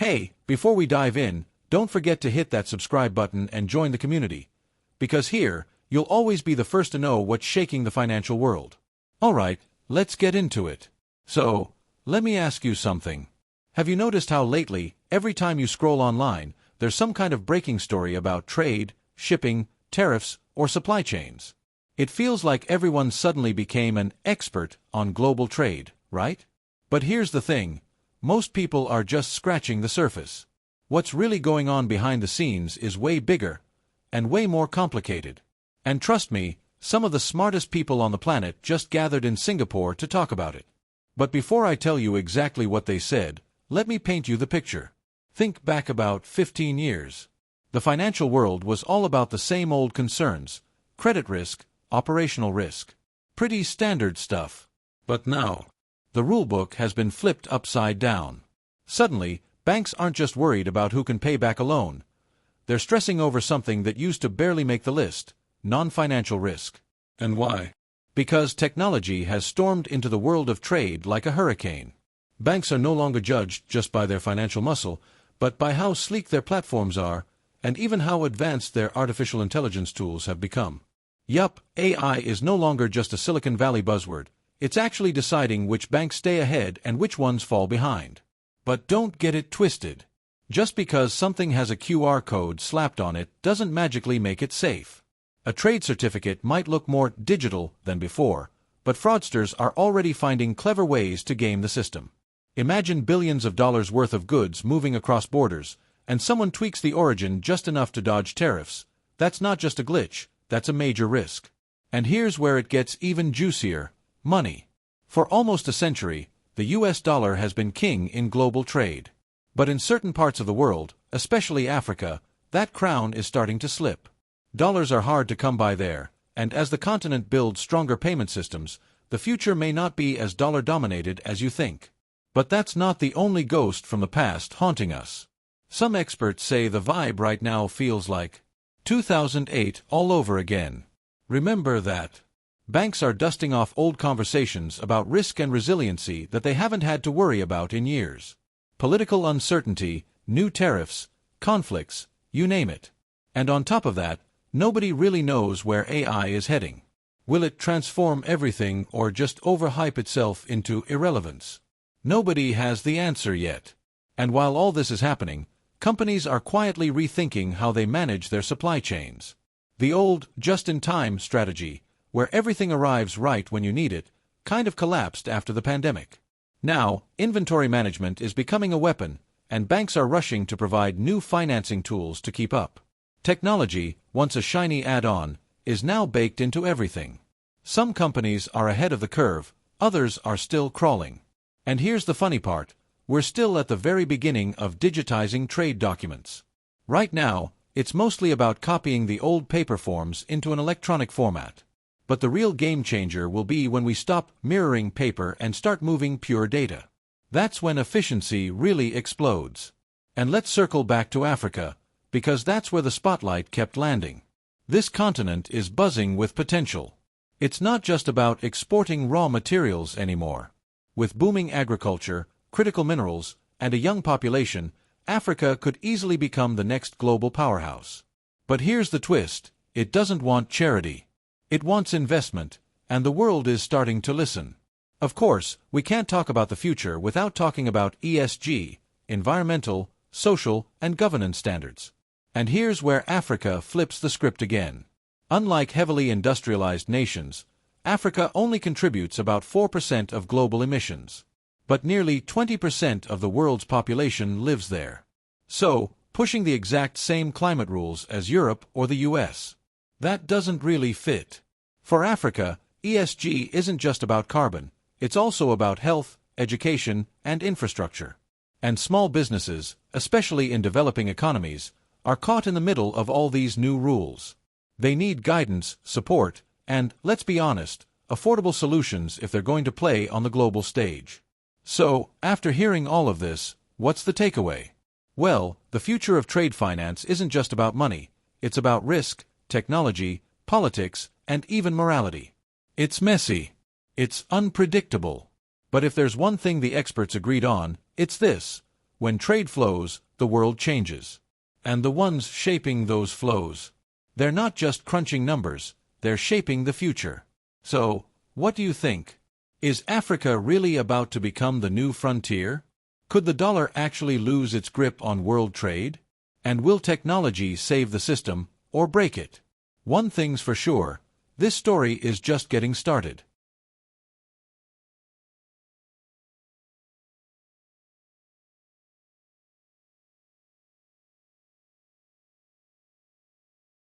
Hey, before we dive in, don't forget to hit that subscribe button and join the community. Because here, you'll always be the first to know what's shaking the financial world. Alright, let's get into it. So, let me ask you something. Have you noticed how lately, every time you scroll online, there's some kind of breaking story about trade, shipping, tariffs, or supply chains? It feels like everyone suddenly became an expert on global trade, right? But here's the thing. Most people are just scratching the surface. What's really going on behind the scenes is way bigger and way more complicated. And trust me, some of the smartest people on the planet just gathered in Singapore to talk about it. But before I tell you exactly what they said, let me paint you the picture. Think back about 15 years. The financial world was all about the same old concerns: credit risk, operational risk. Pretty standard stuff. But now, the rulebook has been flipped upside down. Suddenly, banks aren't just worried about who can pay back a loan. They're stressing over something that used to barely make the list: non-financial risk. And why? Because technology has stormed into the world of trade like a hurricane. Banks are no longer judged just by their financial muscle, but by how sleek their platforms are, and even how advanced their artificial intelligence tools have become. Yup, AI is no longer just a Silicon Valley buzzword. It's actually deciding which banks stay ahead and which ones fall behind. But don't get it twisted. Just because something has a QR code slapped on it doesn't magically make it safe. A trade certificate might look more digital than before, but fraudsters are already finding clever ways to game the system. Imagine billions of dollars worth of goods moving across borders, and someone tweaks the origin just enough to dodge tariffs. That's not just a glitch, that's a major risk. And here's where it gets even juicier: money. For almost a century, the US dollar has been king in global trade. But in certain parts of the world, especially Africa, that crown is starting to slip. Dollars are hard to come by there, and as the continent builds stronger payment systems, the future may not be as dollar-dominated as you think. But that's not the only ghost from the past haunting us. Some experts say the vibe right now feels like 2008 all over again. Remember that. Banks are dusting off old conversations about risk and resiliency that they haven't had to worry about in years. Political uncertainty, new tariffs, conflicts, you name it. And on top of that, nobody really knows where AI is heading. Will it transform everything or just overhype itself into irrelevance? Nobody has the answer yet. And while all this is happening, companies are quietly rethinking how they manage their supply chains. The old just-in-time strategy, where everything arrives right when you need it, kind of collapsed after the pandemic. Now, inventory management is becoming a weapon, and banks are rushing to provide new financing tools to keep up. Technology, once a shiny add-on, is now baked into everything. Some companies are ahead of the curve, others are still crawling. And here's the funny part: we're still at the very beginning of digitizing trade documents. Right now, it's mostly about copying the old paper forms into an electronic format. But the real game changer will be when we stop mirroring paper and start moving pure data. That's when efficiency really explodes. And let's circle back to Africa, because that's where the spotlight kept landing. This continent is buzzing with potential. It's not just about exporting raw materials anymore. With booming agriculture, critical minerals, and a young population, Africa could easily become the next global powerhouse. But here's the twist: it doesn't want charity. It wants investment, and the world is starting to listen. Of course, we can't talk about the future without talking about ESG, environmental, social, and governance standards. And here's where Africa flips the script again. Unlike heavily industrialized nations, Africa only contributes about 4% of global emissions. But nearly 20% of the world's population lives there. So, pushing the exact same climate rules as Europe or the US. That doesn't really fit. For Africa, ESG isn't just about carbon, it's also about health, education, and infrastructure. And small businesses, especially in developing economies, are caught in the middle of all these new rules. They need guidance, support, and, let's be honest, affordable solutions if they're going to play on the global stage. So, after hearing all of this, what's the takeaway? Well, the future of trade finance isn't just about money, it's about risk, technology, politics, and even morality. It's messy. It's unpredictable. But if there's one thing the experts agreed on, it's this: When trade flows, the world changes. And the ones shaping those flows, they're not just crunching numbers, they're shaping the future. So, what do you think? Is Africa really about to become the new frontier? Could the dollar actually lose its grip on world trade? And will technology save the system, or break it? One thing's for sure, this story is just getting started.